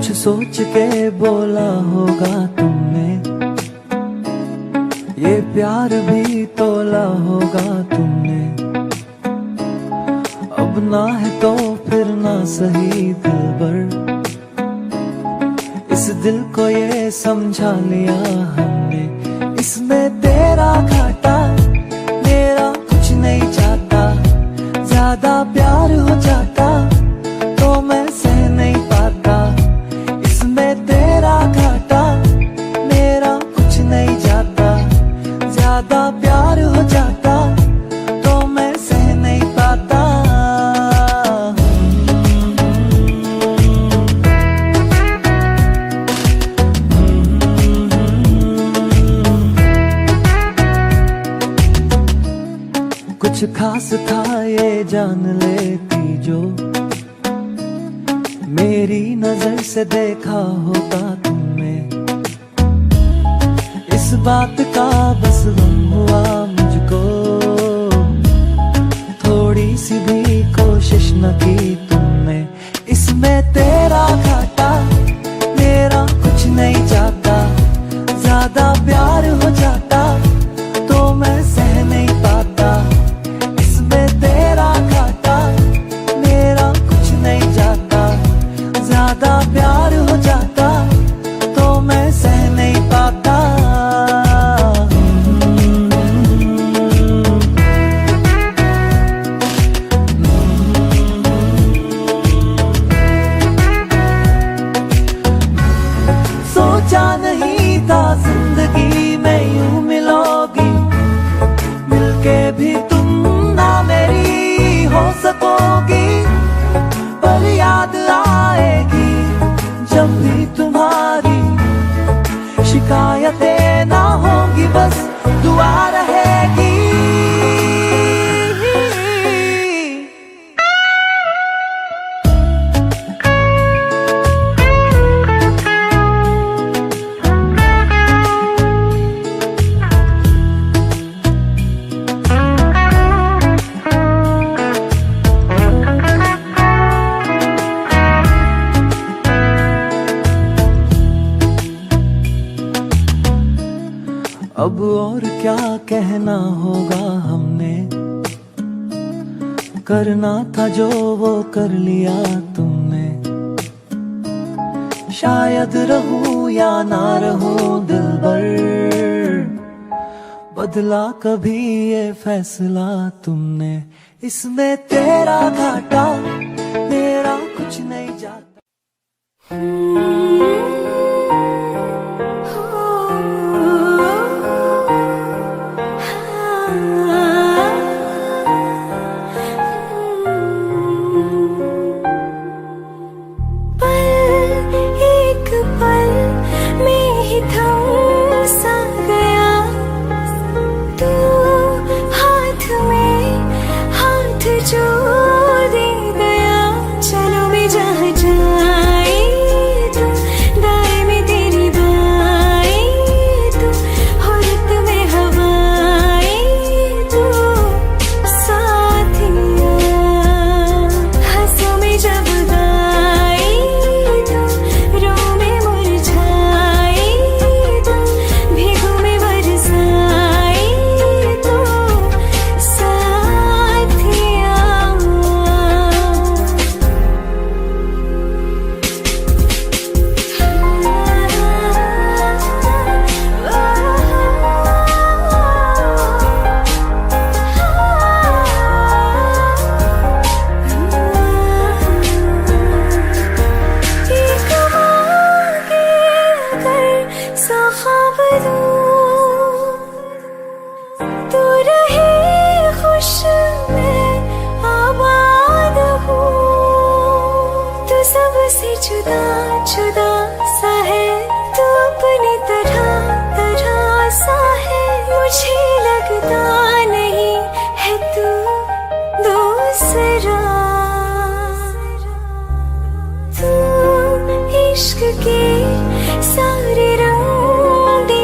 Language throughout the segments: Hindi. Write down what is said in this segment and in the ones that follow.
कुछ सोच के बोला होगा तुमने, ये प्यार भी तोला होगा तुमने। अब ना है तो फिर ना सही दिलबर, इस दिल को ये समझा लिया हमने। इसमें तेरा घाटा मेरा कुछ नहीं जाता, ज्यादा प्यार हो जाता तो मैं सह नहीं पाता। इसमें तेरा घाटा मेरा कुछ नहीं जाता, ज्यादा प्यार हो जाता तो मैं सह नहीं पाता। कुछ खास था ये जान लेती जो, मेरी नजर से देखा होता तुमने। इस बात का बस गम हुआ मुझको, थोड़ी सी भी कोशिश न की तुमने। इसमें तेरा घाटा मेरा कुछ नहीं जाता, ज्यादा प्यार हो जाता तो मैं सह नहीं पाता। तेरा घाटा मेरा कुछ नहीं जाता, ज्यादा प्यार हो जाता तो मैं सह नहीं पाता। सोचा नहीं था जिंदगी में यूं मिलोगी, मिलके भी तुम ना मेरी हो सकोगी। पर याद आएगी जब भी तुम्हारी, शिकायतें ना होंगी बस दुआ रहेगी। अब और क्या कहना होगा हमने, करना था जो वो कर लिया तुमने। शायद रहूं या ना रहूं दिलबर, बदला कभी ये फैसला तुमने। इसमें तेरा घाटा मेरा कुछ नहीं जाता। जुदा जुदा सा है तो अपनी तरह तरह सा है, मुझे लगता नहीं है तू दूसरा। तू इश्क के सारे रंग दे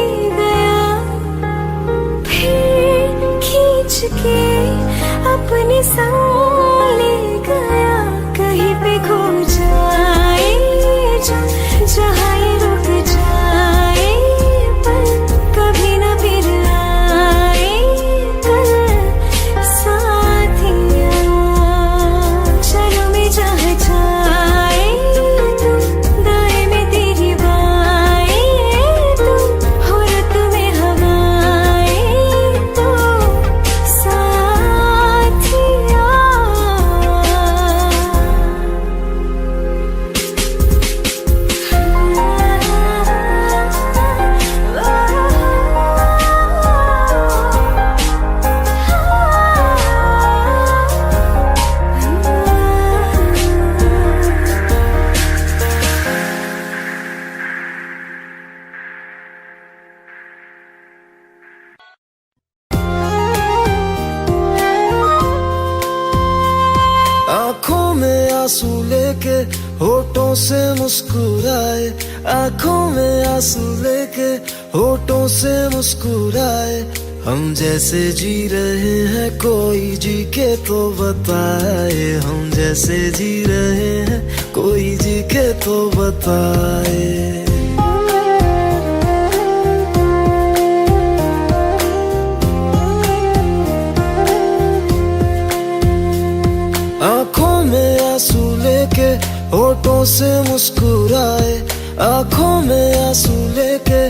आंसू लेके होठों से मुस्कुराए, आंखों में आंसू लेके होठों से मुस्कुराए। हम जैसे जी रहे हैं कोई जी के तो बताए, हम जैसे जी रहे हैं कोई जी के तो बताए। आंखों में आंसू लेके होठों से मुस्कुराए, आंखों में आंसू लेके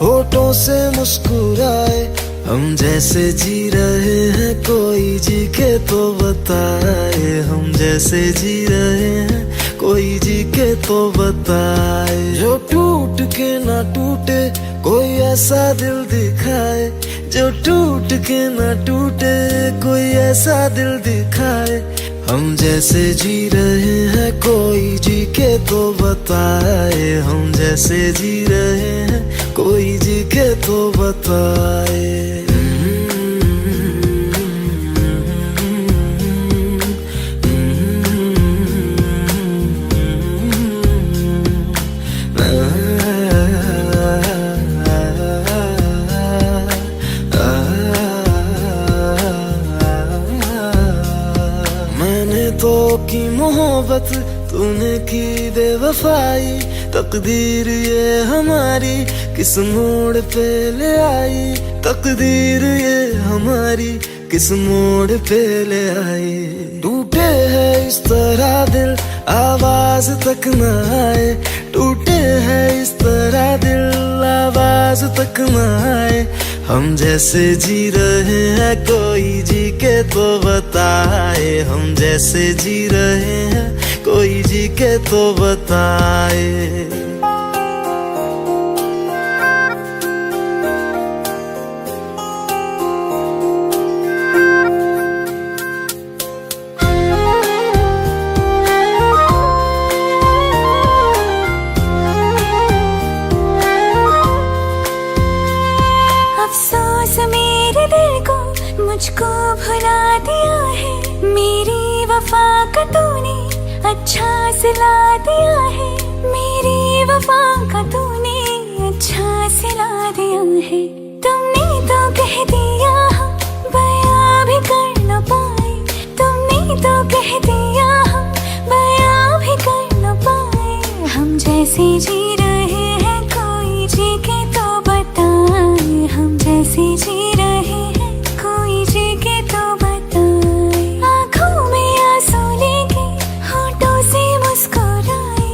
होठों से मुस्कुराए। हम जैसे जी रहे हैं कोई जी के तो बताए, हम जैसे जी रहे हैं कोई जी के तो बताए। जो टूट के ना टूटे कोई ऐसा दिल दिखाए, जो टूट के ना टूटे कोई ऐसा दिल दिखाए। हम जैसे जी रहे हैं कोई जी के तो बताए, हम जैसे जी रहे हैं कोई जी के तो बताए। तो की मोहब्बत तूने की बेवफाई, तकदीर ये हमारी किस मोड़ पे ले आई, तकदीर ये हमारी किस मोड़ पे ले आई। टूटे है इस तरह दिल आवाज तक न आए, टूटे है इस तरह दिल आवाज तक न आए। हम जैसे जी रहे हैं कोई जी के तो बताए, हम जैसे जी रहे हैं कोई जी के तो बताए। अफसोस मेरे दिल को मुझको भुला दिया है, मेरी वफा का तूने अच्छा सिला दिया है, मेरी वफा का तूने अच्छा सिला दिया है। तुमने तो कह दिया हम बयां भी कर न पाए, तुमने तो कह दिया हम बयां भी कर न पाए। हम जैसे जी रहे हैं कोई जी के तो बताए, हम जैसे जी रहे हैं कोई जी के तो बताए। आंखों में आंसू लेके होठों से मुस्कुराए,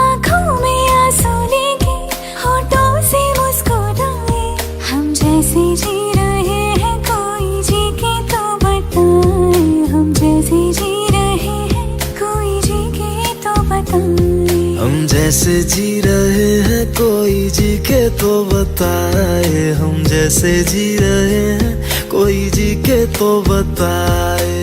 आंखों में आंसू लेके होठों से मुस्कुराए। हम जैसे जी रहे हैं कोई जी के तो बताए, हम जैसे जी रहे हैं कोई जी के तो बताए। हम जैसे जी रहे हैं कोई जी के तो बताए, हम जैसे जी रहे हैं कोई जी के तो बताए।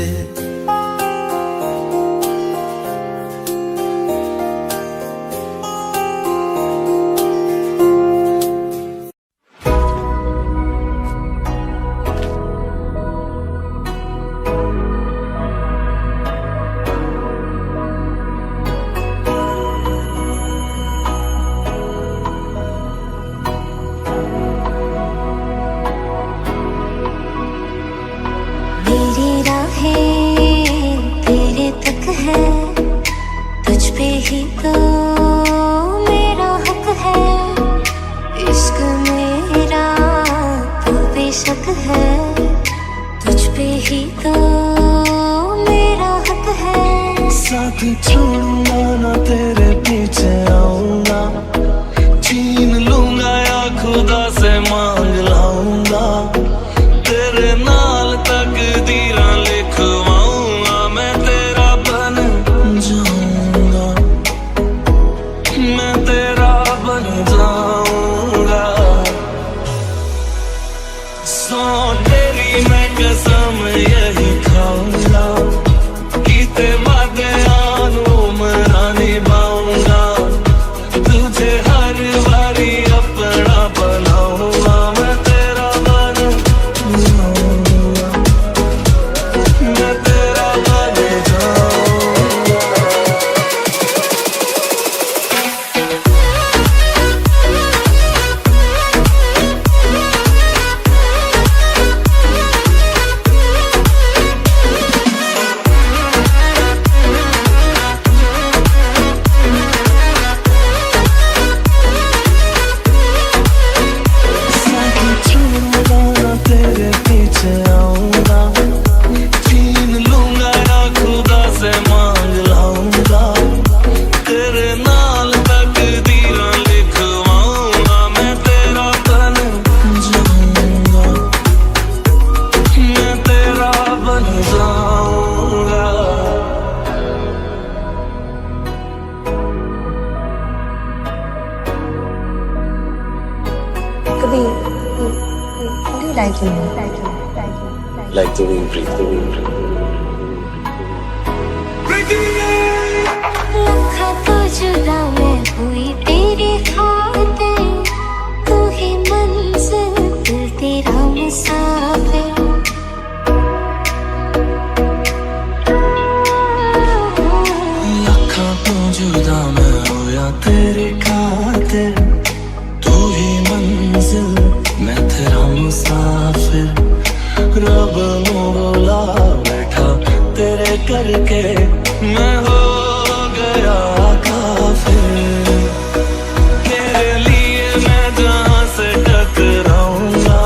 मेरी राहें तेरे तक है, तुझ पे ही तो मेरा हक है। इश्क मेरा तो बेशक है, तुझ पे ही तो मेरा हक है। साथ छोड़ूंगा ना तेरे पीछे आऊंगा, छीन लूंगा या खुदा से मांग लाऊंगा। तेरे नाल तकदीरां लिखवाऊंगा, मैं तेरा बन जाऊंगा, मैं तेरा बन जाऊंगा। सौ तेरी मैं कसम यही खाऊंगा, कीते वादे मना निभाऊंगा। तुझे हर बारी अपना बनाऊंगा। कभी what do you like in me? Like the wind breathe, the wind breathe. लखा तो जुदा मैं हुई तेरी खातिर, तू ही मंजिल दिल तेरा मुसाफिर। लखा तो जुदा मैं होया तेरी खातिर, तू ही मंजिल मैं तेरा मुसाफिर। रब नू बुला बैठा तेरे करके मैं हो गया काफिर। तेरे लिए मैं जहाँ से टकराऊंगा,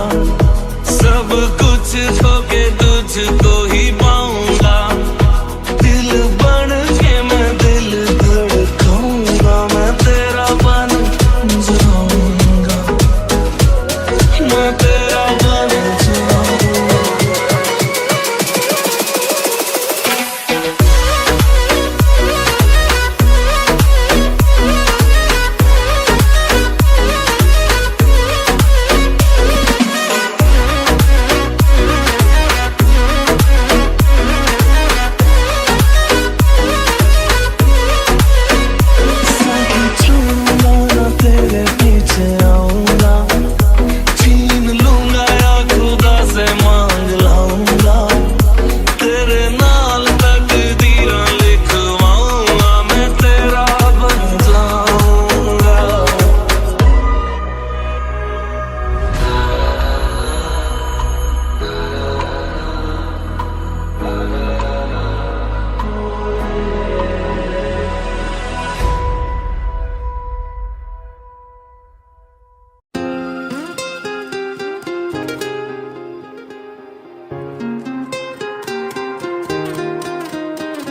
सब कुछ खो के तुझको ही पाऊंगा। दिल बन के मैं दिल धड़काऊंगा, मैं तेरा बन जाऊंगा, मैं तेरा बन जाऊंगा। तेरे पीछे आऊंगा, छीन लूंगा या खुदा से मांग लाऊंगा। तेरे नाल तकदीरां लिखवाऊंगा, मैं तेरा बन जाऊंगा।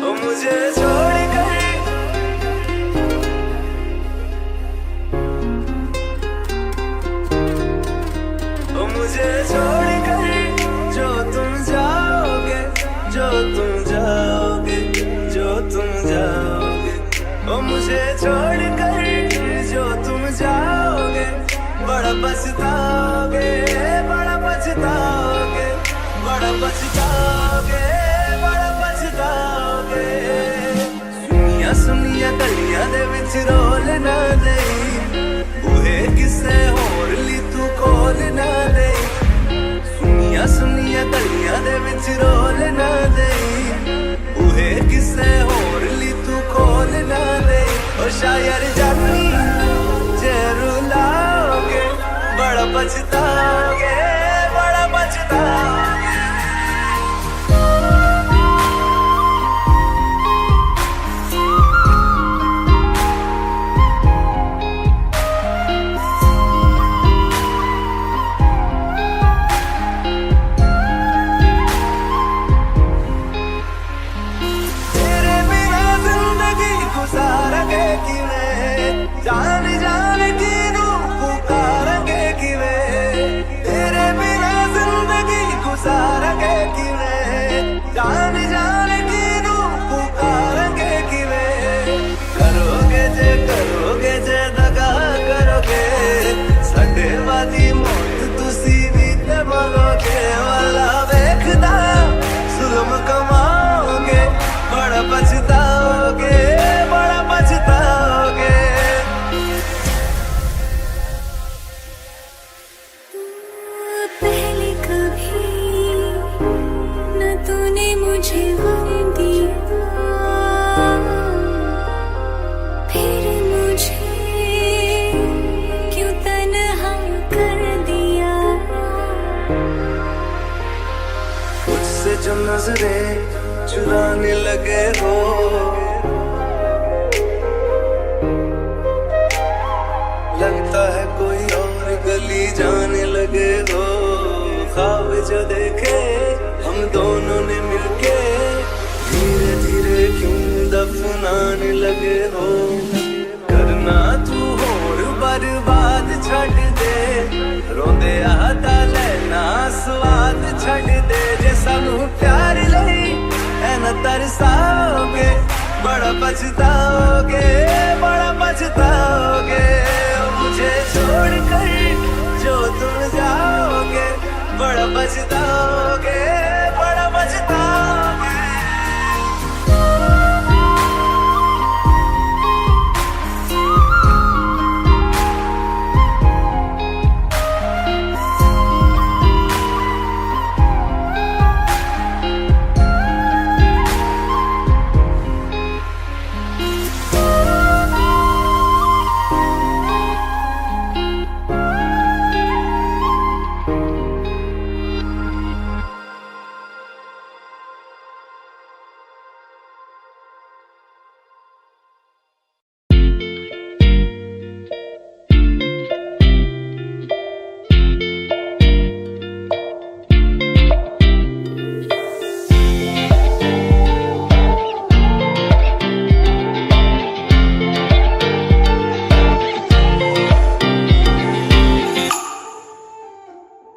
ओ मुझे छोड़ कर, ओ मुझे छोड़ कर जो तुम जाओगे, जो तुम जाओगे, जो तुम जाओगे। ओ मुझे छोड़ कर जो तुम जाओगे, बड़ा पछताओगे, बड़ा पछताओगे, बड़ा पछताओगे, बड़ा पछताओगे। सुनिया सुनिया गलियां दे विच रोल ना देई, बूहे किसे होर ली तू खोल ना देई। सुनिया सुनिया गलियां दे विच रोल ना देई, बूहे किसे होर ली तू खोल ना देई। ओ शायर जानी जे रुलाओगे, बड़ा पछताओगे, बड़ा पछताओगे। तेरे बिना जिंदगी गुजारेंगे किवें, जान जान की नू पुकारेंगे किवें। तेरे बिना जिंदगी गुजारेंगे किवें, जान जान की नू पुकारेंगे किवें। करोगे जे दगा करोगे, साडे वादी मौत तुसी भी ते मरोगे। वाला वेखदा जुल्म कमाओगे, बड़ा पछताओगे, बड़ा पछताओगे। पहले कभी न तूने मुझे गम दिया, फिर मुझे क्यों तन्हा कर दिया। मुझसे जो नजरें चुराने लगे हो, लगता है कोई और गली जाने लगे हो। ख्वाब जो देखे हम दोनों ने मिलके, धीरे धीरे क्यों दफनाने लगे हो। करना तू होर बर्बाद छड़ दे, रोंदे आता लेना स्वाद छड़ दे। जे सानू प्यार लई ऐना तरसाओगे, बड़ा पछताओगे, बड़ा पछताओगे। मुझे छोड़ कर जो तुम बड़ा पछताओगे, बड़ा पछताओगे।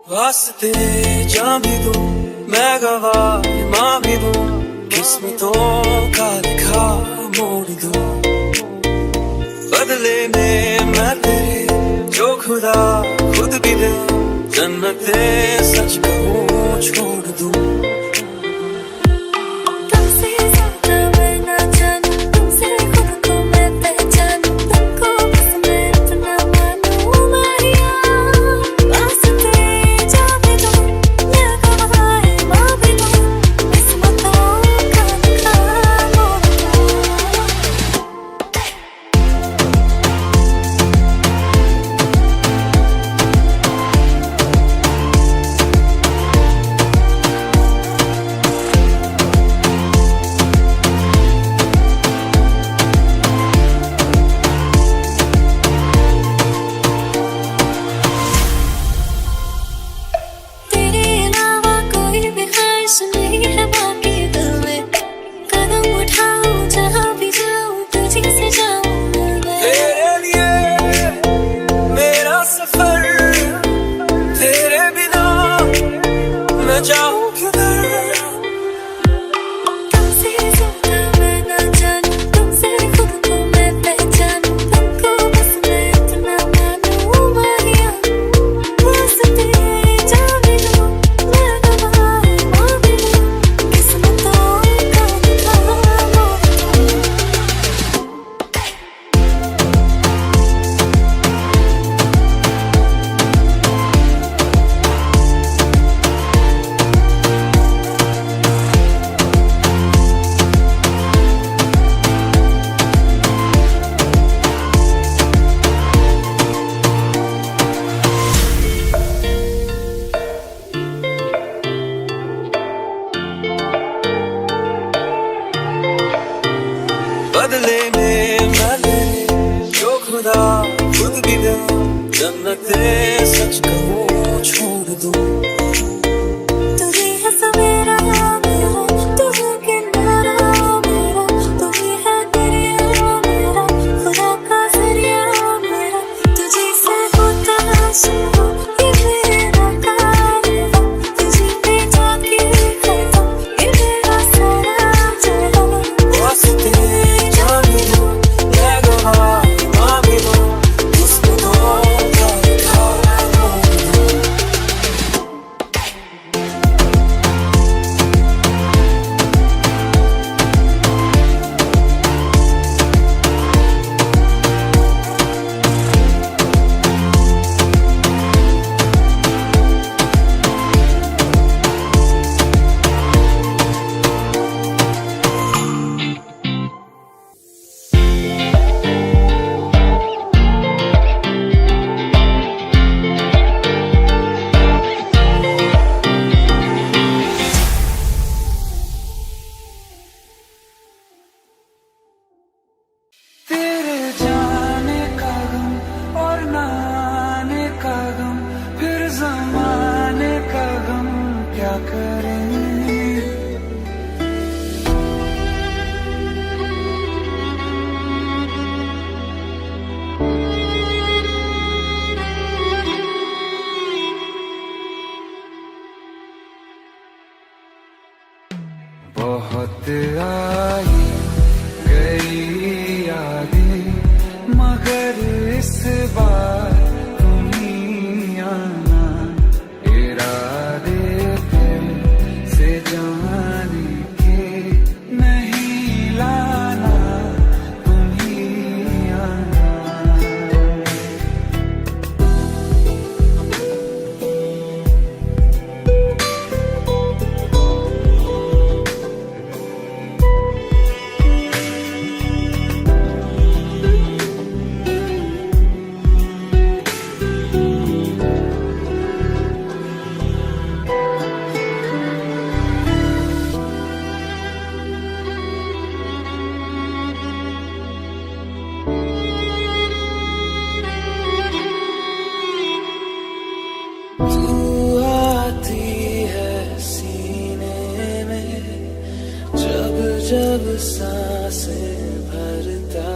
वास्ते जान भी दूं, मैं गवाह माँ भी दूं, किस्मतों का लिखा मोड़ दूं। बदले में मैं तेरे जो खुदा खुद भी दे, जन्नते सच कहूँ छोड़ दूं। तुमसे ज्यादा मैं ना जानूं, तुमसे खुद को मैं पहचानूं, तुमको बस मैं इतना मानूं मारिया। वास्ते जान भी दूं, मैं गवाह माँ भी दूं, किस्मतों का लिखा मोड़ दूं। तेरे अलावा कोई भी ख्वाहिश नहीं है बाकी दिल में, कदम उठाऊं जहाँ भी जाऊं तुझी से जाऊं मैं। तेरे लिए मेरा सफर, तेरे बिना मैं जाऊं किधर। तुमसे ज्यादा मैं ना जानूं, तुमसे खुद को मैं पहचानूं, तुमको बस मैं इतना मानूं मारिया। वास्ते जान भी दूं, मैं गवाह माँ भी दूं, किस्मतों का लिखा मोड़ दूं। बदले में मैं तेरे जो खुदा खुद भी दे, जन्नते सच कहूँ छोड़ दूं। तू ही है सवेरा मेरा, तू है किनारा मेरा, तू ही है दरिया मेरा, खुदा का जरिया मेरा। तुझी से होता शुरू ये मेरा कारवां, तुझी पे जाके खत्म ये मेरा सारा जहां। वास्ते जान भी दूं, मैं गवाह माँ भी दूं, किस्मतों का लिखा मोड़ दूं। तेरे जाने का गम और ना आने का गम, फिर जमाने का गम क्या करें। बहुत आई गई यादें, मगर इस बार तुम ही आना, इरादा तू आती है सीने में, जब जब सांसें भरता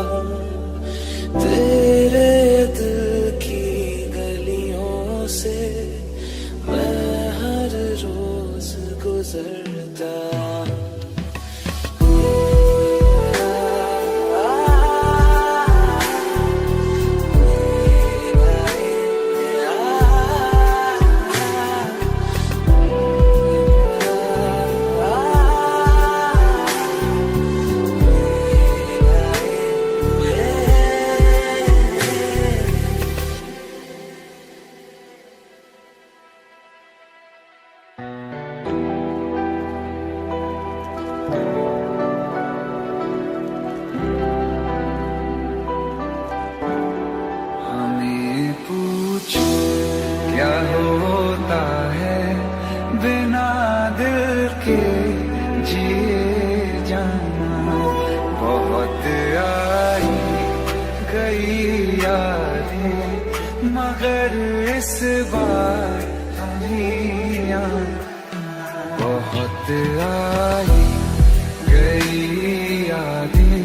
हूँ, तेरे दिल की गलियों से मैं हर रोज गुजरता हूँ। हमें पूछो क्या होता है बिना दिल के जिए जाना। बहुत आई गई यादें मगर इस बार तुम्हीं आना। बहुत आई गई यादें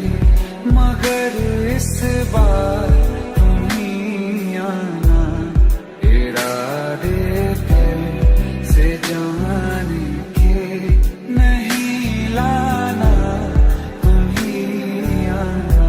मगर इस बार तुम्हीं आना। इरादे फिर से जाने के नहीं लाना, तुम्हीं आना।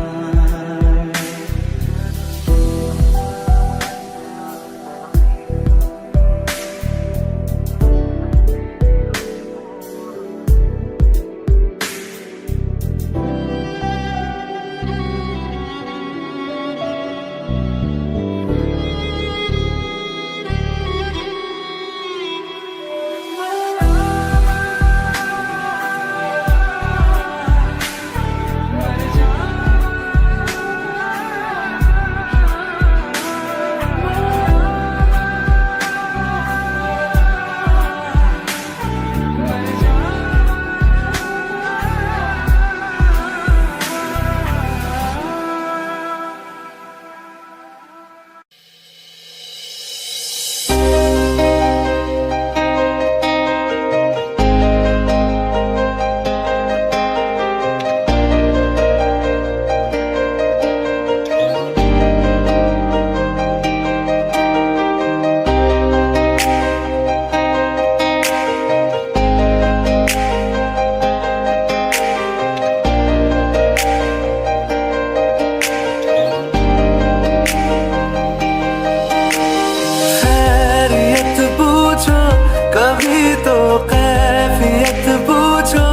कभी तो कैफियत पूछो,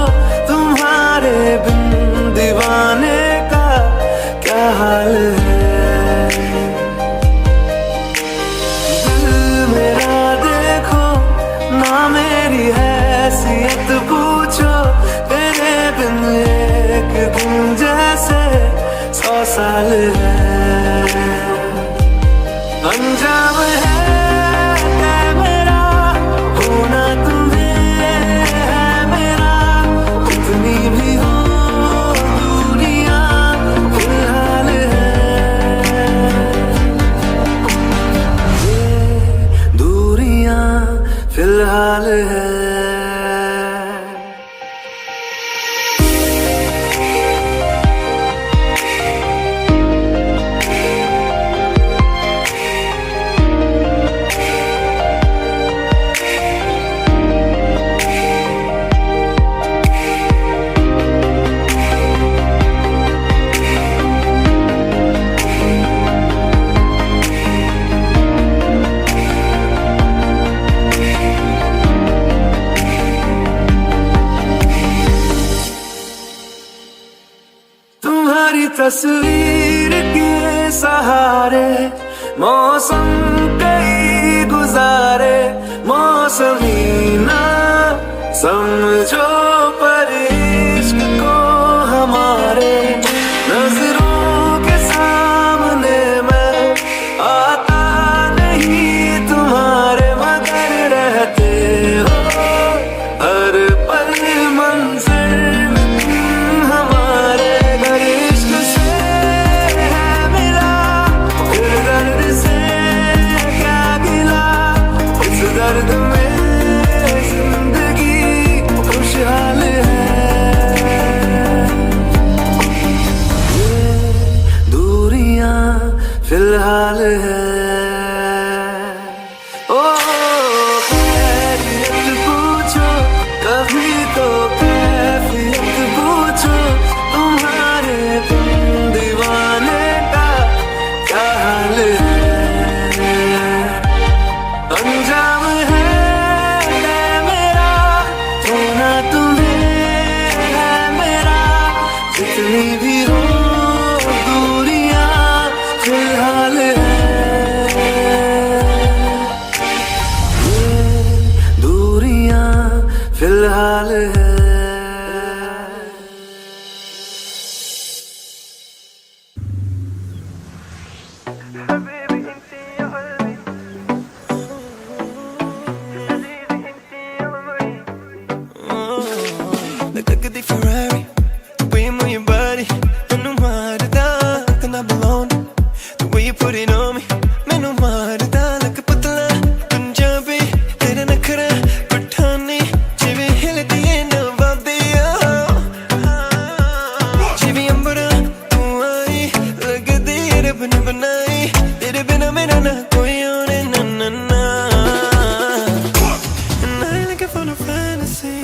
तुम्हारे बिन दीवाने का क्या हाल है। दिल मेरा देखो ना मेरी हैसियत पूछो, तेरे बिन एक दिन जैसे 100 साल है। अंजाम है फिलहाल है। तुम्हारी तस्वीर के सहारे मौसम कई गुजारे, मौसमी ना समझो पर इश्क को हमारे। नजरों के सामने मैं आता नहीं तुम्हारे, मगर रहते हो हर पल मंज़िल हमारे। घर इश्क से है मिला, फिर दर्द से क्या गिला, हाल है। Di Ferrari, the way you move your body, ਮੈਨੂੰ ਮਾਰਦਾ ਕਿ ਨਾ ਬਲੋਨ, the way you put it on me, ਮੈਨੂੰ ਮਾਰਦਾ ਲੱਕ ਪਤਲਾ ਪੰਜਾਬੀ, ਤੇਰੇ ਨਖਰਾ ਪਠਾਨੀ, ਜਿਵੇਂ ਹਿਲਦੀ ਏ ਨਵਾਬੀ, ਜਿਵੇਂ ਅੰਬਰਾਂ ਤੂੰ ਆਈ, ਲੱਗਦੀ ਏ ਰੱਬ ਨੇ ਬਣਾਈ, ਤੇਰੇ ਬਿਨਾ ਮੇਰਾ ਨਾ ਕੋਈ ਹੋਣੇ ਨਾ ਨਾ ਨਾ। And I ain't looking for no fantasy,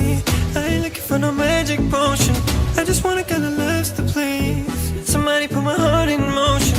I ain't looking for no magic potion, I just want a girl that loves to please, somebody put my heart in motion.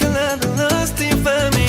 girl I'm lost till you find me.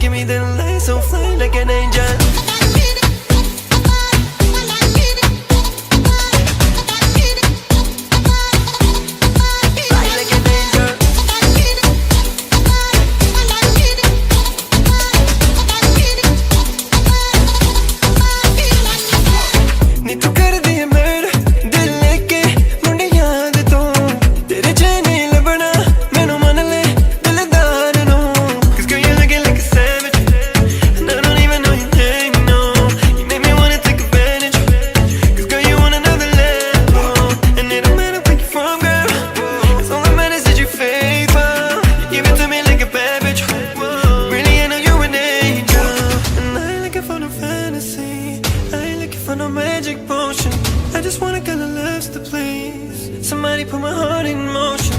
give me the light so fly like an angel. Fly like an angel. ਨੀ ਤੂੰ ਕਰਦੀ ਏ ਮੇਰਾ ਦਿਲ ਲੈ ਕੇ ਮੁੰਡੇ ਯਾਦ ਤੋਂ, ਤੇਰੇ ਚੈਨੀ ਲੱਭਣਾ ਮੈਨੂੰ ਮੰਨ ਲੈ ਦਿਲਦਾਰ ਨੂੰ, 'cause girl you're looking like a savage, and I don't even know your name, no, you make me wanna take advantage, 'cause girl you on another level, and it don't matter where you're from, girl, 'cause all that matters is you're faithful, you give it to me like a bad bitch, really I know you're an angel. And I ain't looking for no fantasy, I ain't looking for no magic potion, I just want a girl that loves to please, somebody put my heart in motion.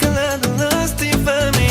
girl I'm lost till you find me.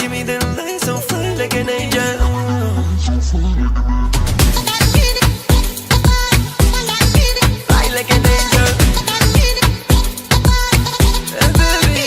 give me the light so fly like an angel. Fly like an angel. Baby,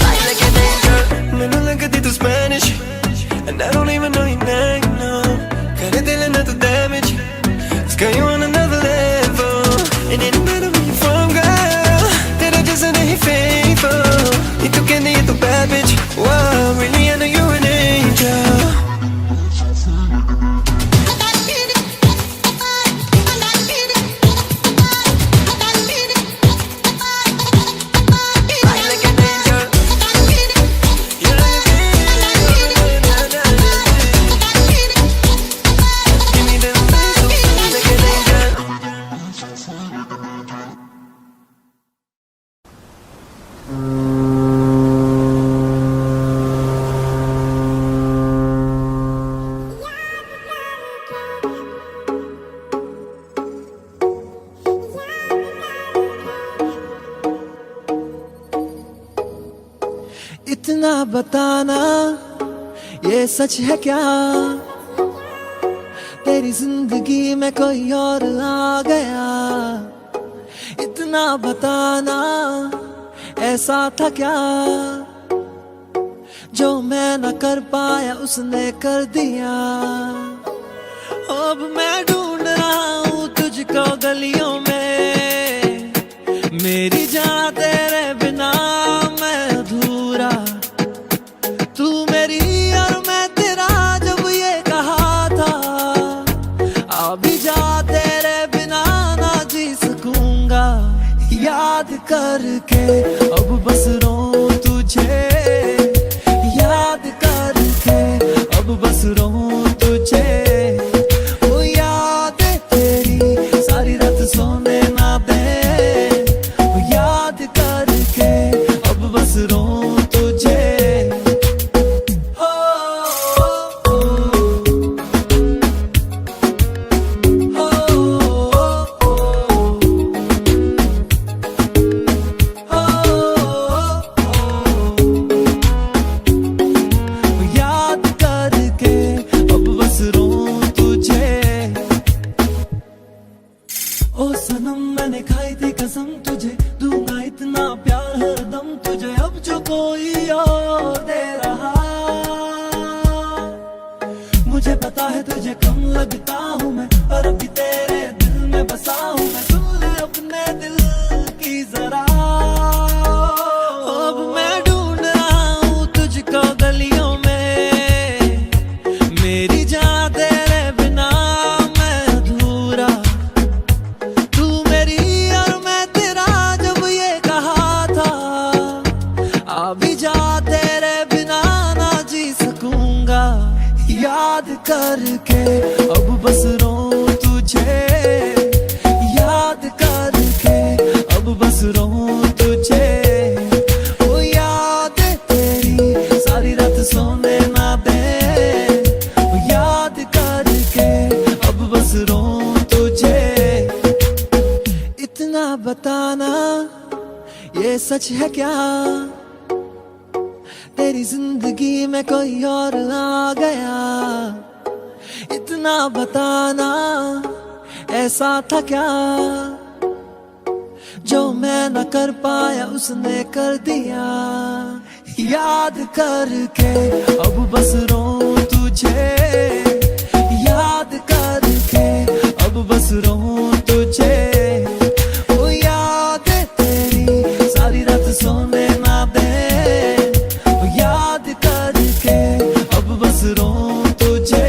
Fly like an angel. ਮੈਨੂੰ ਲੱਗਦੀ ਤੂੰ Spanish, and I don't even know your name, no, ਕਰ ਦਿਲ ਨਾ ਤੂੰ damage, 'cause girl you on another level, and it don't matter where you're from, girl, ਤੇਰਾ ਜੈਸਾ ਨਹੀਂ faithful, ਨੀ ਤੂੰ ਕਹਿੰਦੀ ਏ ਤੂੰ bad bitch, wow, really I know you're an angel. Fly like an angel. You look give me the light so fly like an angel. इतना बताना ये सच है क्या, तेरी जिंदगी में कोई और आ गया। इतना बताना ऐसा था क्या, जो मैं न कर पाया उसने कर दिया। अब मैं ढूंढ रहा हूँ तुझको गलियों में, मेरी जान तेरे बिना मैं अधूरा। तू मेरी और मैं तेरा जब ये कहा था, अभी जा तेरे बिना ना जी सकूंगा। याद करके अब बस रो तुझे, याद करके अब बस रो तुझे। वो याद तेरी सारी रात सोने ना दे, वो याद करके अब बस रो तुझे। ओ सनम मैंने खाई थी कसम तुझे, दूंगा इतना प्यार हर दम तुझे। अब जो कोई और दे रहा, मुझे पता है तुझे कम लगता हूँ मैं, और अभी तेरे दिल में में बसा हूँ मैं, सुन ले अपने दिल की जरा। अब मैं ढूंढ रहा हूँ तुझको गलियों में, मेरी जान तेरे बिना मैं अधूरा। तू मेरी और मैं तेरा, जब ये कहा था अभी जा तेरे बिना ना जी सकूंगा। याद करके अब बस रो तुझे, याद करके अब बस रो तुझे। ओ याद तेरी सारी रात सोने ना दे, ओ याद करके अब बस रो तुझे। इतना बताना ये सच है क्या, तेरी जिंदगी में कोई और आ गया। इतना बताना ऐसा था क्या, जो मैं न कर पाया उसने कर दिया। याद करके अब बस रो तुझे, याद करके अब बस रो तुझे। ओ याद तेरी सारी रात सोने ना दे, याद करके अब बस रो तुझे।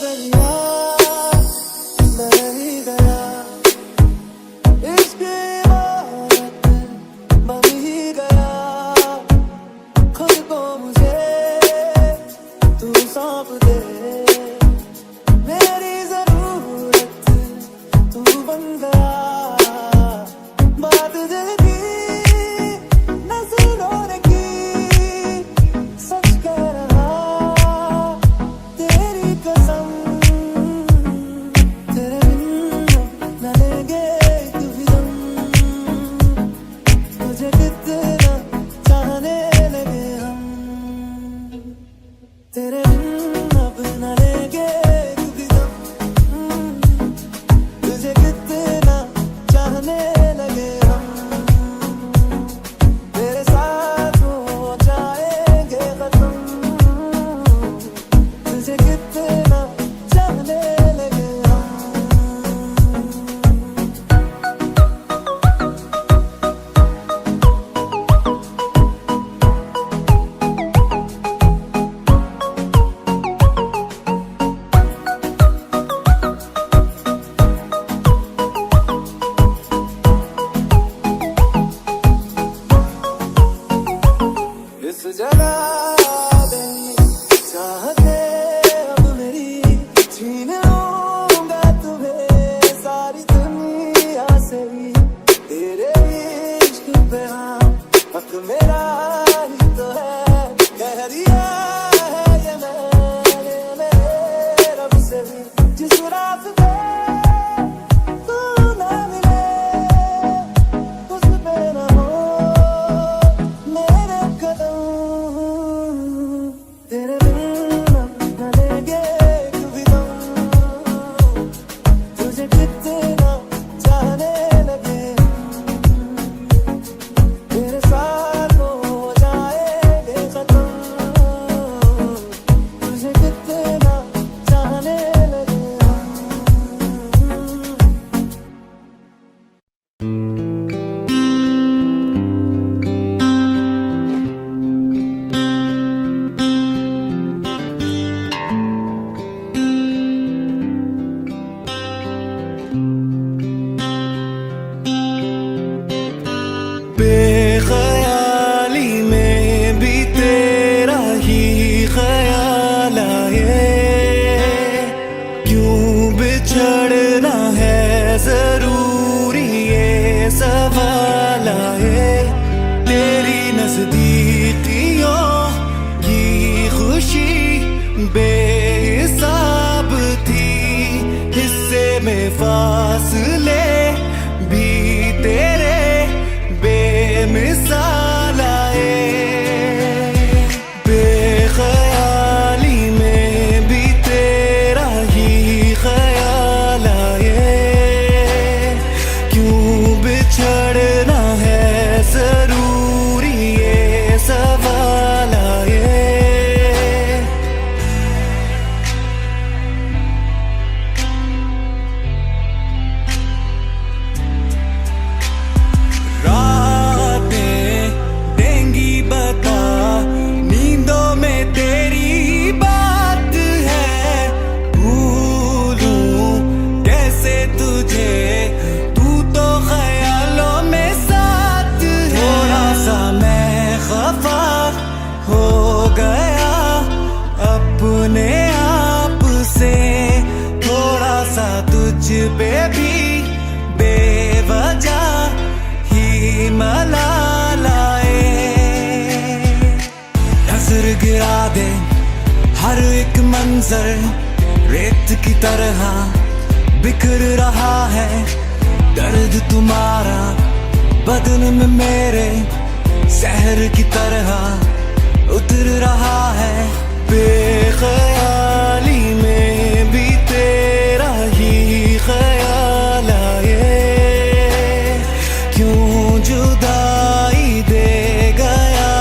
दरिया बह ही गया, इश्क इबादत बन ही गया, खुद को मुझे तू सौंप दे, मेरी जरूरत तू बन गया, बात दिल की नज़रों ने की, सच कह रहा तेरी कसम, तेरे बिन न लेंगे तू भी दम, तुझे कितना चाहने लगे हम, तेरे बिन अब न लेंगे तू भी दम, तुझे कितना चाहने लगे हम, तेरे साथ हो जाएंगे खत्म, तुझे कितना चाहने लगे हम। इस जगह दे चाहते अब मेरी, छीन लूंगा तुम्हें सारी दुनिया से ही, तेरे इश्क पे हाँ हक मेरा ही तो है, कह दिया है ये मैंने मेरे रब से भी, जिस रास्ते तू ना मिले उस पे ना हो मेरे कदम, तेरे बिन न लेंगे कभी दम, तुझे कितना चाहने लगे हम, तेरे साथ हो जाएंगे खत्म, तुझे कितना चाहने लगे हम। बेख्याली में भी तेरा ही ख्याल आए, क्यों बिछड़ना है जरूरी ये सवाल आए, तेरी नजदीकियों की खुशी बेहिसाब थी, हिस्से में फासले भी तेरे बेमिसाल आए, बेख्याली में भी तेरा ही ख्याल आए, क्यों बिछड़ना है जरूरी ये सवाल आए। रातें देंगी बता, नींदों में तेरी बात है, भूलूं कैसे तुझे, तू तो ख्यालों में साथ है, थोड़ा सा मैं खफा हो गया अपने आप से, थोड़ा सा तुझ पे भी बेवजह ही मलाल आए, नजर गिरा दे हर एक मंजर रेत की तरह बिखर रहा है, दर्द तुम्हारा बदन में मेरे शहर की तरह उतर रहा है, बेख्याली में भी तेरा ही ख्याल आए, क्यों जुदाई दे गया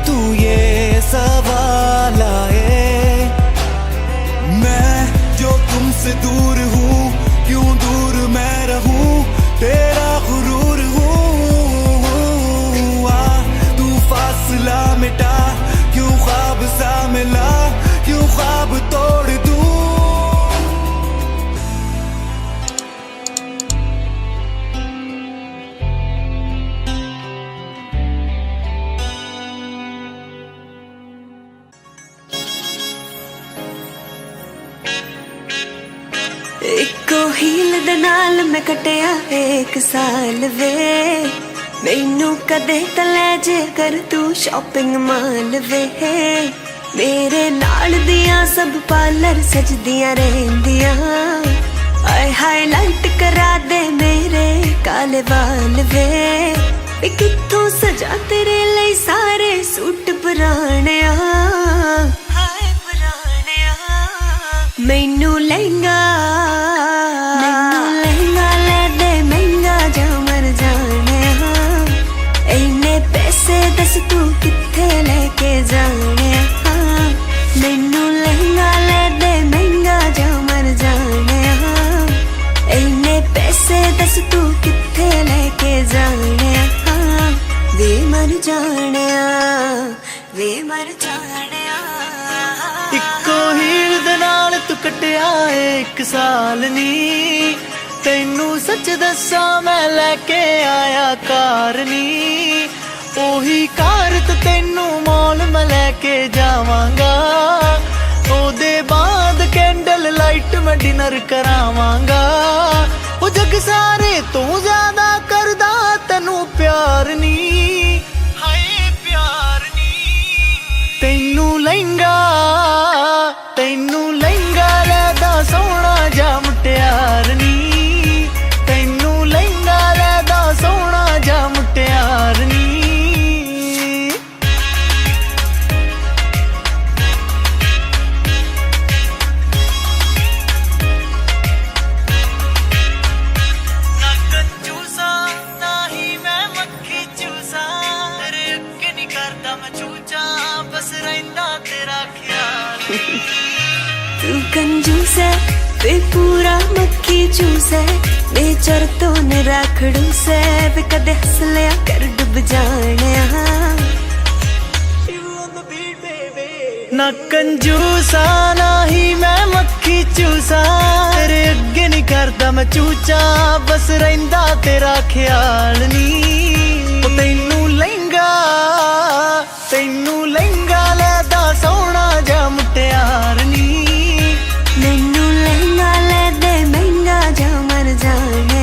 तू ये सवाल आए, मैं जो तुमसे दूर हूँ क्यों दूर मैं रहूँ, तेरा गुरूर हूँ, तू फासला मिटा क्यों ख्वाब सा मिला, क्यों ख्वाब तोड़ दूँ, ਇੱਕੋ ਹੀਲ ਦੇ ਨਾਲ ਮੈਂ ਕਟਿਆ 1 ਸਾਲ ਵੇ ਮੈਨੂੰ ਕਦੇ ਤਾਂ ਲੈ ਜੇ ਕਰ ਤੂੰ ਸ਼ਾਪਿੰਗ ਮਾਲ ਵੇ ਮੇਰੇ ਨਾਲ ਦੀਆਂ ਸਭ ਪਾਰਲਰ ਸਜਦੀਆਂ ਰਹਿੰਦੀਆਂ ਆਏ ਹਾਈਲਾਈਟ ਕਰਾ ਦੇ ਮੇਰੇ ਕਾਲੇ ਵਾਲ ਵੇ ਕਿੱਥੋਂ ਸਜਾ ਤੇਰੇ ਲਈ ਸਾਰੇ ਸੂਟ ਪੁਰਾਣਿਆ ਹਾਏ ਪੁਰਾਣਿਆ ਮੈਨੂੰ ਲਹਿੰਗਾ ਲੈ ਦੇ ਮਹਿੰਗਾ ਜਾ ਮਰ ਜਾਣਿਆ ਇੰਨੇ ਪੈਸੇ ਦੱਸ ਤੂੰ ਕਿੱਥੇ ਲੈ ਕੇ ਜਾਣਿਆ ਮੈਨੂੰ ਲਹਿੰਗਾ ਲੈ ਦੇ ਮਹਿੰਗਾ ਜਾ ਮਰ ਜਾਣਿਆ ਇੰਨੇ ਪੈਸੇ ਦੱਸ ਤੂੰ ਕਿੱਥੇ ਲੈ ਕੇ ਜਾਣਿਆ ਵੇ ਮਰ ਜਾਣਿਆ ਵੇ ਮਰ ਜਾਣਿਆ ਇੱਕੋ ਹੀਲ ਦੇ ਨਾਲ ਤੂੰ ਕਟਿਆ 1 ਸਾਲ ਨੀ ਤੈਨੂੰ ਸੱਚ ਦੱਸਾਂ ਮੈਂ ਲੈ ਕੇ ਆਇਆ ਕਾਰ ਨੀ ਉਹੀ ਕਾਰ ਤੇ ਤੈਨੂੰ ਮੌਲ ਮੈਂ ਲੈ ਕੇ ਜਾਵਾਂਗਾ ਉਹਦੇ ਬਾਅਦ ਕੈਂਡਲ ਲਾਈਟ ਮੈਂ ਡਿਨਰ ਕਰਾਵਾਂਗਾ ਉਹ ਜੱਗ ਸਾਰੇ ਤੋਂ ਜ਼ਿਆਦਾ ਕਰਦਾ ਤੈਨੂੰ ਪਿਆਰ ਨੀ ਹਾਏ ਪਿਆਰ ਨੀ ਤੈਨੂੰ ਲਹਿੰਗਾ ਲੈਦਾ ਸੋਹਣਾ ਜਾ ਮੁਟਿਆਰ ਨੀ ਤੈਨੂੰ ਲਹਿੰਗਾ ਲੈਦਾ ਸੋਹਣਾ ਜਾ ਮੁਟਿਆਰ ਨੀ तू कंजूस है वे पूरा मक्खी चूस है नेचर तो निरा खड़ूस है वे कदे हस लिया कर डुब जाने ना कंजूसा ना ही मैं मक्खी चूसा तेरे अगे नहीं करदा मैं चूचा बस रहिंदा तेरा ख्याल नी तैनू लहंगा लैदा सोहना जा मुटियार नी मैनू लहंगा ले दे महंगा जा मर जाने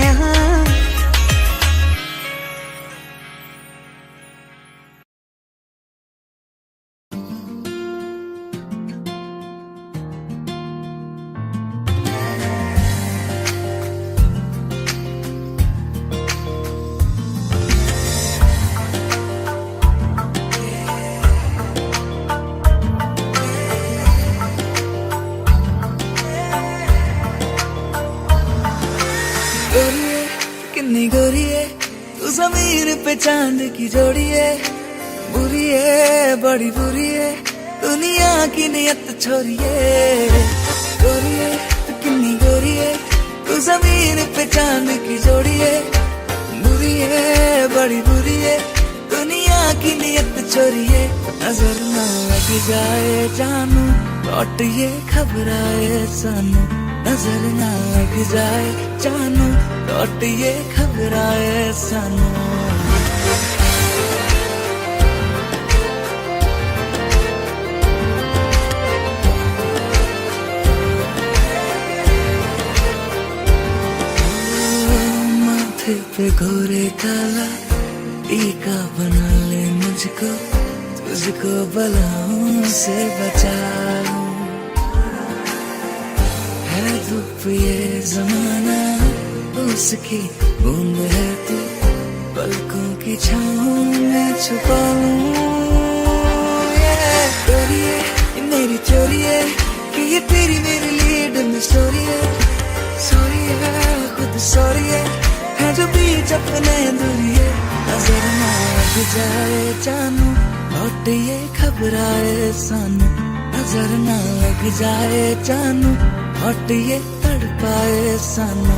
कितनी गोरी है तू ज़मीर पे चांद की जोड़ी है बुरी है बड़ी बुरी है दुनिया की नियत छोरी है गोरी है तू कितनी गोरी है तू ज़मीर पे चांद की जोड़ी है बुरी है बड़ी बुरी है दुनिया की नियत छोरी है नजर ना लग जाए जानू लौट ये घबराए सानू नजर ना लग जाए जानू लौट ये घबराए सानू माथे पे घोरे काला टीका बना ले मुझको तुझको बलाओं से बचा लूं है धूप ये जमाना उसकी बूंद है तू पलकों की छाँव में छुपा लूं चोरी है ये मेरी चोरी है कि ये तेरी मेरी लीड में स्टोरी है सॉरी है खुद सॉरी है जो बीच अपने दूरी है नजर ना लग जाए जानू लौट ये घबराए सानू नजर ना लग जाए जानू लौट ये तड़पाए सानू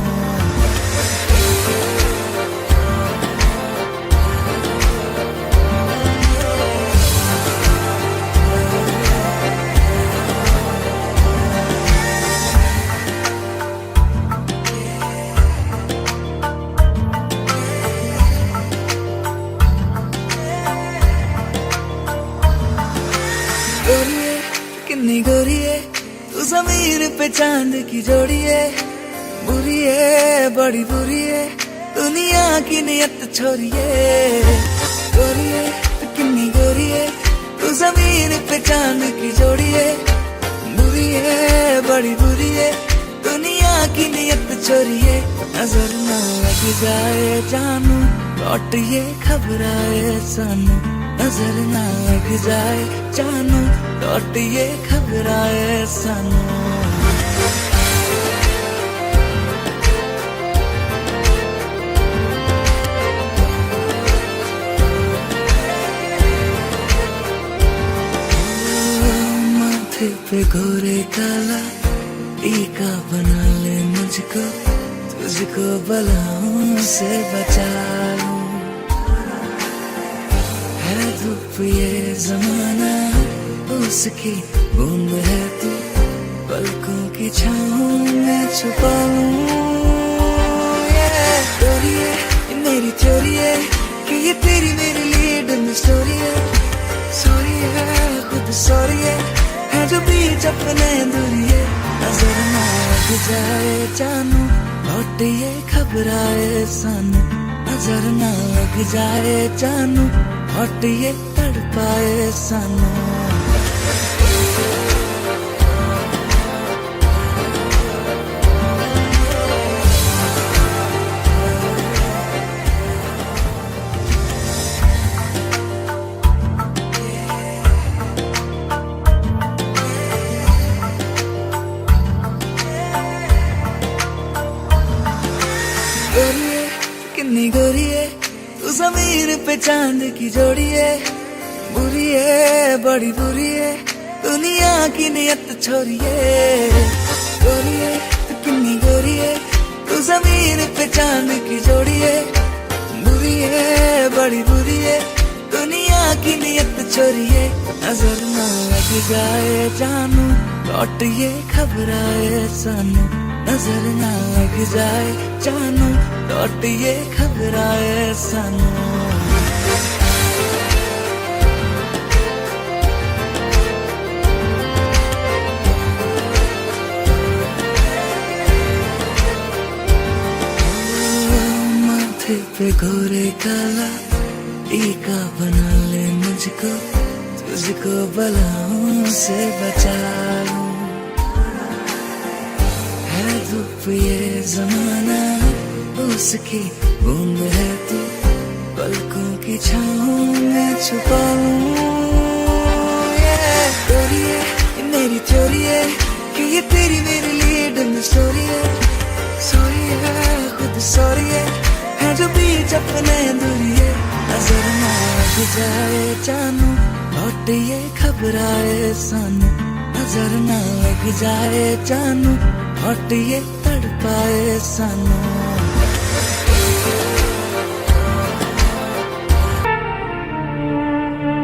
कितनी गोरी है तू ज़मीर पे चांद की जोड़ी है बुरी है बड़ी बुरी है दुनिया की नियत छोड़िए, गोरी है तू कितनी गोरी है तू जमीन पे चांद की जोड़ी है। बुरी है बड़ी बुरी है दुनिया की नियत छोड़िए, नजर ना लग जाए जानू लौट ये घबराए सानू, नजर ना लग जाए जानू लौट ये घबराए सानू। पे गोरे काला टीका बना ले मुझको, तुझको बलाओं से बचा लूं। है धूप ये जमाना उसकी बूंद है तू, पलकों की छाँव में छुपा लूं। चोरी है ये मेरी चोरी है कि ये तेरी मेरे लिए डन स्टोरी है। सॉरी है खुद सॉरी है जो बीच अपने दूरी है, नजर ना लग जाए जानू लौट ये घबराए सानू, नजर ना लग जाए जानू लौट ये तड़पाए सानू। गोरी है कितनी गोरी है तू जमीन पे चांद की जोड़ी है। बुरी है बड़ी बुरी है दुनिया की नियत छोड़िए, गोरी है तू कितनी गोरी है तू जमीन पे चांद की जोड़ी है। बुरी है बड़ी बुरी है दुनिया की नियत छोड़िए, नजर ना लग जाए जानू लौट ये घबराए सानू, नजर ना लग जाए जानू लौट ये घबराए सानू। माथे पे गोरे काला टीका बना ले मुझको, तुझको बलाओं से बचा लूं। है धूप ये जमाना उसकी बूंद है तू, पलकों की छाँव में छुपा लूं। चोरी है ये मेरी चोरी है कि ये तेरी मेरे लिए डन स्टोरी है। सॉरी है खुद सॉरी है जो बीच अपने दूरी है, नजर ना लग जाए जानू लौट ये घबराए सानू, नजर ना लग जाए जानू लौट ये तड़पाए सानू।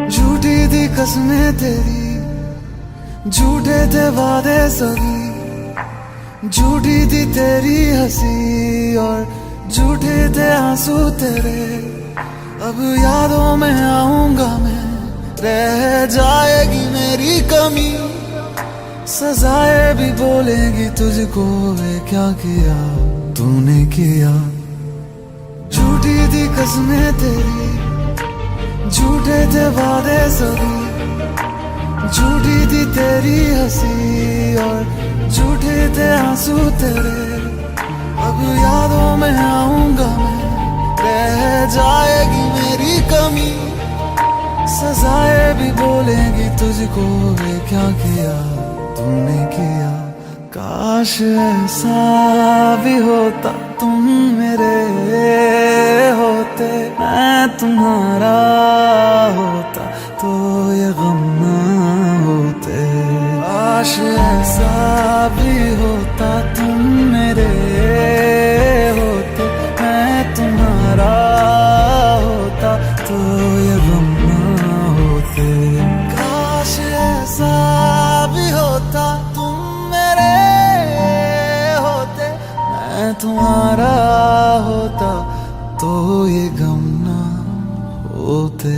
झूठी थी कसमें तेरी, झूठे थे वादे सभी, झूठी थी तेरी हंसी और झूठे थे आंसू तेरे। अब यादों में आऊंगा मैं, रह जाएगी मेरी कमी, सजाए भी बोलेगी तुझको वे क्या किया तूने किया। झूठी थी कसमें तेरी, झूठे थे वादे सभी, झूठी थी तेरी हंसी और झूठे थे आंसू तेरे। अब यादों में आऊंगा मैं, रह जाएगी मेरी कमी, सजाए भी बोलेगी तुझको वे क्या किया तूने किया। काश ऐसा भी होता तुम मेरे होते, मैं तुम्हारा होता तो ये गम ना होते। काश ऐसा भी होता तुम मेरे होते, मैं तुम्हारा होता तो ये गम ना होते। काश ऐसा भी होता तुम मेरे होते, मैं तुम्हारा होता तो ये गम ना होते।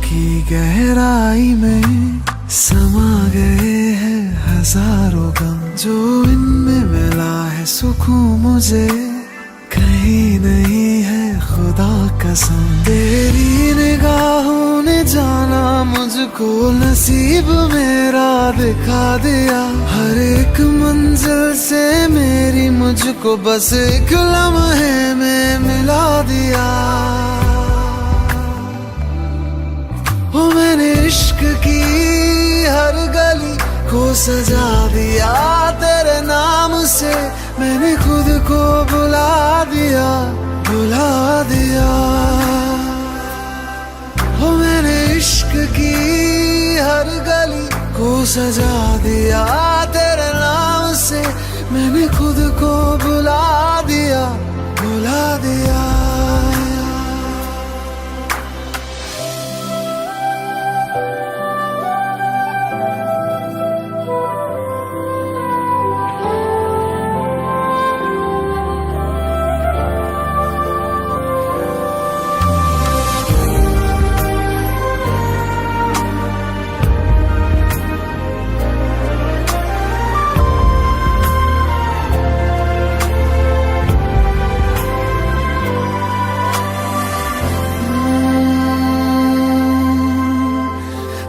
की गहराई में समा गए हैं हजारों गम, जो इनमें मिला है सुकून मुझे कहीं नहीं है खुदा कसम। तेरी निगाहों ने जाना मुझको, नसीब मेरा दिखा दिया। हर एक मंजिल से मेरी मुझको बस एक लम्हे में मिला दिया। ओ मैंने इश्क की हर गली को सजा दिया तेरे नाम से, मैंने खुद को बुला दिया, बुला दिया। ओ मैंने इश्क की हर गली को सजा दिया तेरे नाम से, मैंने खुद को बुला दिया, बुला दिया।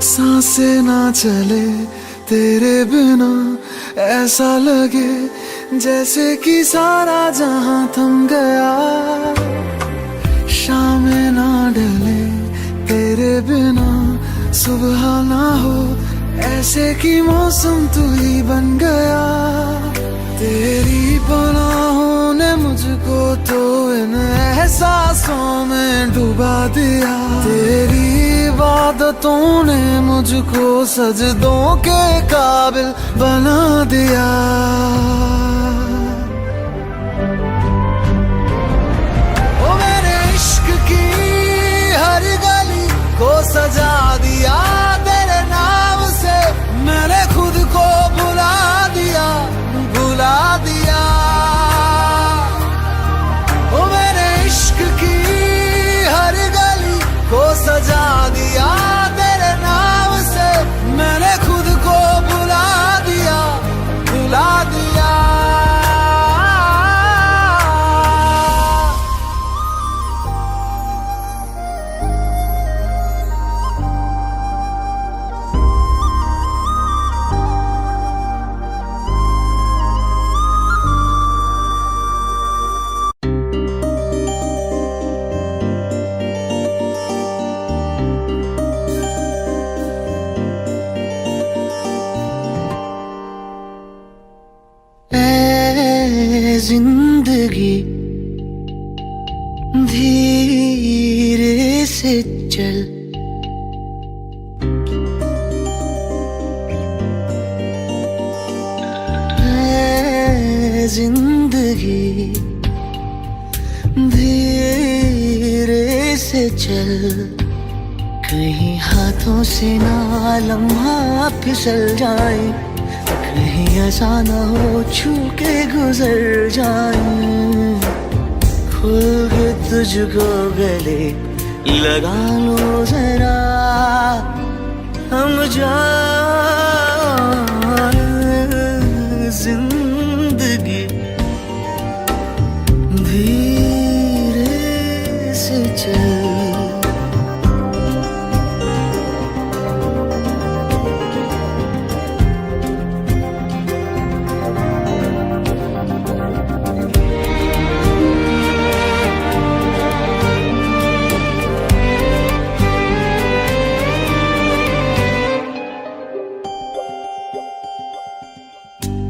सांसें ना चले तेरे बिना, ऐसा लगे जैसे कि सारा जहां थम गया। शामें ना ढले तेरे बिना, सुबह ना हो ऐसे कि मौसम तू ही बन गया। तेरी पनाहों ने मुझको तो इन एहसासों में डुबा दिया। तेरी इबादतों ने मुझको सजदों के काबिल बना दिया। ओ मेरे इश्क की हर गली को सजा दिया तेरे नाम से, मैंने खुद को बुला दिया, बुला दिया। ओ मेरे इश्क की हर गली को सजा दिया तेरे नाम से, मैंने खुद को बुला दिया, बुला दिया। जिंदगी धीरे से चल, जिंदगी धीरे से चल, कहीं हाथों से ना लम्हा फिसल जाए, कहीं ऐसा न हो छू के गुजर जाए। खुल के तुझको गले लगा लो जरा, हम जान जिंदगी धीरे से चल।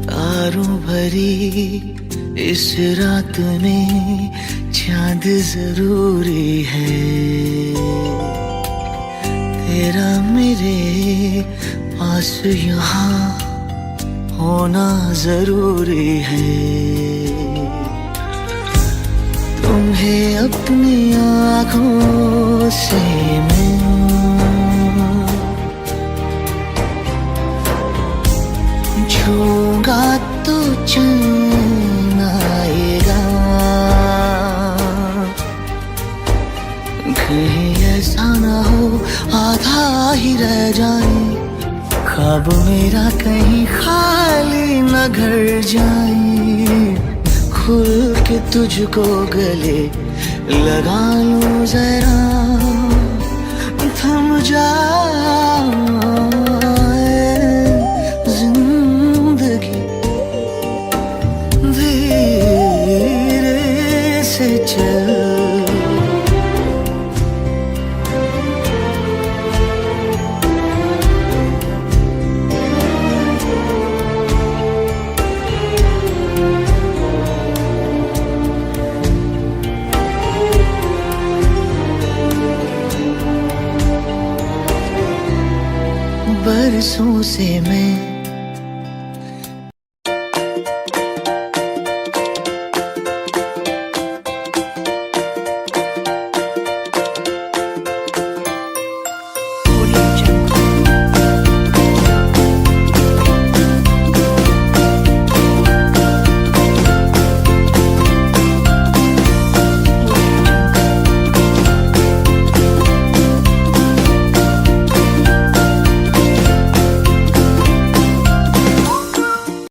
तारों भरी इस रात में चांद जरूरी है, तेरा मेरे पास यहाँ होना जरूरी है। तुम्हें अपनी आँखों से मैं छूंगा तो चैन आएगा, कहीं ऐसा ना हो आधा था ही रह जाए, ख्वाब मेरा कहीं खाली न घर जाए। खुल के तुझको गले लगा लूं जरा, थम जाए जिंदगी, धीरे से चल। बरसों से मैं